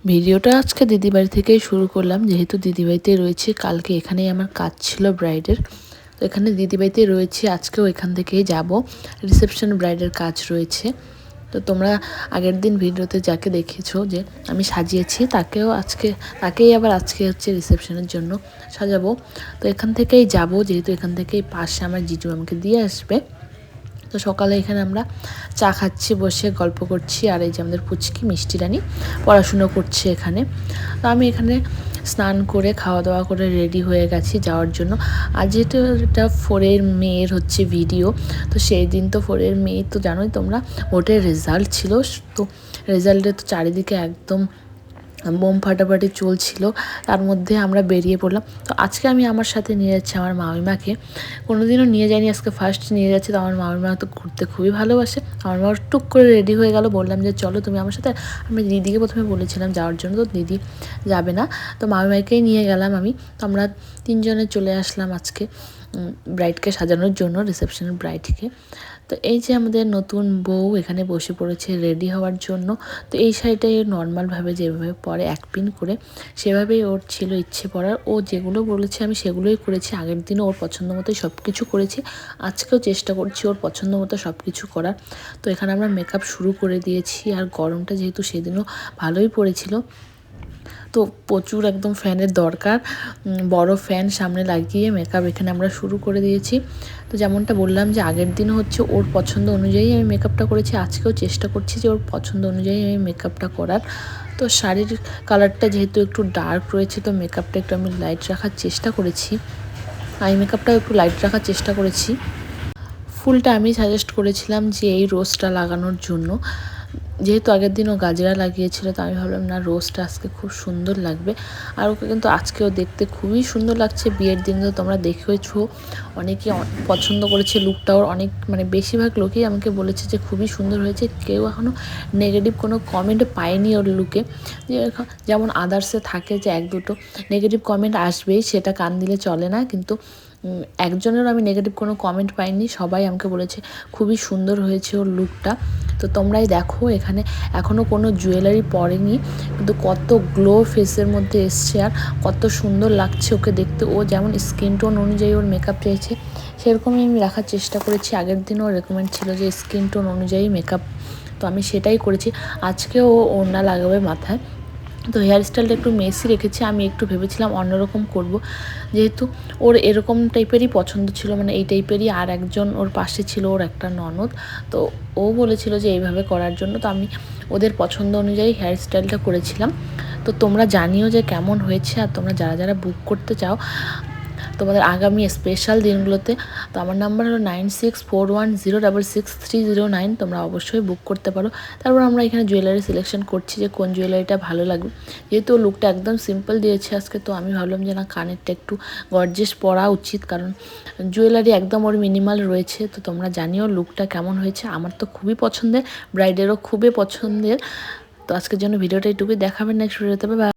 ভিডিওটা আজকে দিদিবাড়ি থেকেই শুরু করলাম, যেহেতু দিদিবাড়িতে রয়েছে। কালকে এখানেই আমার কাজ ছিল ব্রাইডের, তো এখানে দিদিবাড়িতে রয়েছে। আজকেও এখান থেকেই যাব, রিসেপশন ব্রাইডের কাজ রয়েছে। তো তোমরা আগের দিন ভিডিওতে যাকে দেখেছো যে আমি সাজিয়েছি, তাকেই আবার আজকে হচ্ছে রিসেপশনের জন্য সাজাবো। তো এখান থেকেই যাব, যেহেতু এখান থেকেই পাশে আমার জিজু আমাকে দিয়ে আসবে। তো সকালে এখানে আমরা চা খাচ্ছি, বসে গল্প করছি। আর এই যে আমাদের পুচকি মিষ্টি রানী পড়াশুনো করছে এখানে। তো আমি এখানে স্নান করে খাওয়া দাওয়া করে রেডি হয়ে গেছি যাওয়ার জন্য। আর যেহেতু এটা 4 মেয়ের হচ্ছে ভিডিও, তো সেই দিন তো 4 মে তো জানোই তোমরা, ভোটের রেজাল্ট ছিল। তো রেজাল্টে তো চারিদিকে একদম বোম ফাটাফাটি চলছিল, তার মধ্যে আমরা বেরিয়ে পড়লাম। তো আজকে আমি আমার সাথে নিয়ে যাচ্ছি আমার মামিমাকে। কোনোদিনও নিয়ে যাইনি, আজকে ফার্স্ট নিয়ে যাচ্ছি। তো আমার মামিমা তো ঘুরতে খুবই ভালোবাসে। আমার মা টুক করে রেডি হয়ে গেল, বললাম যে চলো তুমি আমার সাথে। আমি দিদিকে প্রথমে বলেছিলাম যাওয়ার জন্য, তো দিদি যাবে না, তো মামিমাকেই নিয়ে গেলাম আমি। তো আমরা 3 জনে চলে আসলাম আজকে ব্রাইডকে সাজানোর জন্য, রিসেপশনের ব্রাইডকে। তো এই যে আমাদের নতুন বউ এখানে বসে পড়েছে রেডি হওয়ার জন্য। তো এই শাড়িটাই নর্মালভাবে যেভাবে পরে এক পিন করে, সেভাবেই ওর ছিল ইচ্ছে পরার। ও যেগুলো বলেছে আমি সেগুলোই করেছি। আগের দিনও ওর পছন্দ মতোই সব কিছু করেছি, আজকেও চেষ্টা করছি ওর পছন্দ মতো সব কিছু করার। তো এখানে আমরা মেকআপ শুরু করে দিয়েছি। আর গরমটা যেহেতু সেদিনও ভালোই পড়েছিল, তো প্রচুর একদম ফ্যানের দরকার, বড় ফ্যান সামনে লাগিয়ে মেকআপ এখানে আমরা শুরু করে দিয়েছি। তো যেমনটা বললাম যে আগের দিনও হচ্ছে ওর পছন্দ অনুযায়ী আমি মেকআপটা করেছি, আজকেও চেষ্টা করছি যে ওর পছন্দ অনুযায়ী আমি মেকআপটা করার। তো শাড়ির কালারটা যেহেতু একটু ডার্ক রয়েছে, তো মেকআপটা একটু আমি লাইট রাখার চেষ্টা করেছি, আই মেকআপটাও একটু লাইট রাখার চেষ্টা করেছি। ফুলটা আমি সাজেস্ট করেছিলাম যে এই রোজটা লাগানোর জন্য, যেহেতু আগের দিন ও গাজরা লাগিয়েছিল। তো আমি ভাবলাম না, রোজটা আজকে খুব সুন্দর লাগবে। আর ওকে কিন্তু আজকেও দেখতে খুবই সুন্দর লাগছে। বিয়ের দিন তো তোমরা দেখেছো, অনেকে পছন্দ করেছে লুকটা ওর। অনেক মানে বেশিরভাগ লোকেই আমাকে বলেছে যে খুবই সুন্দর হয়েছে। কেউ এখনও নেগেটিভ কোনো কমেন্ট পায়নি ওর লুকে। যেমন আদার্সে থাকে যে 1-2টো নেগেটিভ কমেন্ট আসবেই, সেটা কান দিলে চলে না। কিন্তু একজনেরও আমি নেগেটিভ কোনো কমেন্ট পাইনি, সবাই আমাকে বলেছে খুবই সুন্দর হয়েছে ওর লুকটা। তো তোমরাই দেখো, এখানে এখনও কোনো জুয়েলারি পরেনি, কিন্তু কত গ্লো ফেসের মধ্যে এসছে, আর কত সুন্দর লাগছে ওকে দেখতে। ও যেমন স্কিন টোন অনুযায়ী ওর মেকআপ চাইছে, সেরকমই আমি রাখার চেষ্টা করেছি। আগের দিনও রেকমেন্ড ছিল যে স্কিন টোন অনুযায়ী মেকআপ, তো আমি সেটাই করেছি। আজকে ও ওড়না লাগাবে মাথায়। তো হেয়ার স্টাইলটা একটু মেসি রেখেছি, আমি একটু ভেবেছিলাম অন্যরকম করব, যেহেতু ওর এরকম টাইপেরই পছন্দ ছিল, মানে এই টাইপেরই। আর একজন ওর পাশে ছিল, ওর একটা ননদ, তো ও বলেছিল যে এইভাবে করার জন্য। তো আমি ওদের পছন্দ অনুযায়ী হেয়ার স্টাইলটা করেছিলাম। তো তোমরা জানিও যে কেমন হয়েছে। আর তোমরা যারা যারা বুক করতে চাও তোমাদের আগামী স্পেশাল দিনগুলোতে, তো আমার নাম্বার হলো 9641066309। তোমরা অবশ্যই বুক করতে পারো। তারপর আমরা এখানে জুয়েলারি সিলেকশন করছি যে কোন জুয়েলারিটা ভালো লাগবে। যেহেতু লুকটা একদম সিম্পল দিয়েছে আজকে, তো আমি ভাবলাম যে না, কানেরটা একটু গর্জিয়াস পরা উচিত, কারণ জুয়েলারি একদম ওর মিনিমাল রয়েছে। তো তোমরা জানিও লুকটা কেমন হয়েছে। আমার তো খুবই পছন্দের, ব্রাইডেরও খুবই পছন্দের। তো আজকের জন্য ভিডিওটা এইটুকুই, দেখাবেন নেক্সট ভিডিওতে।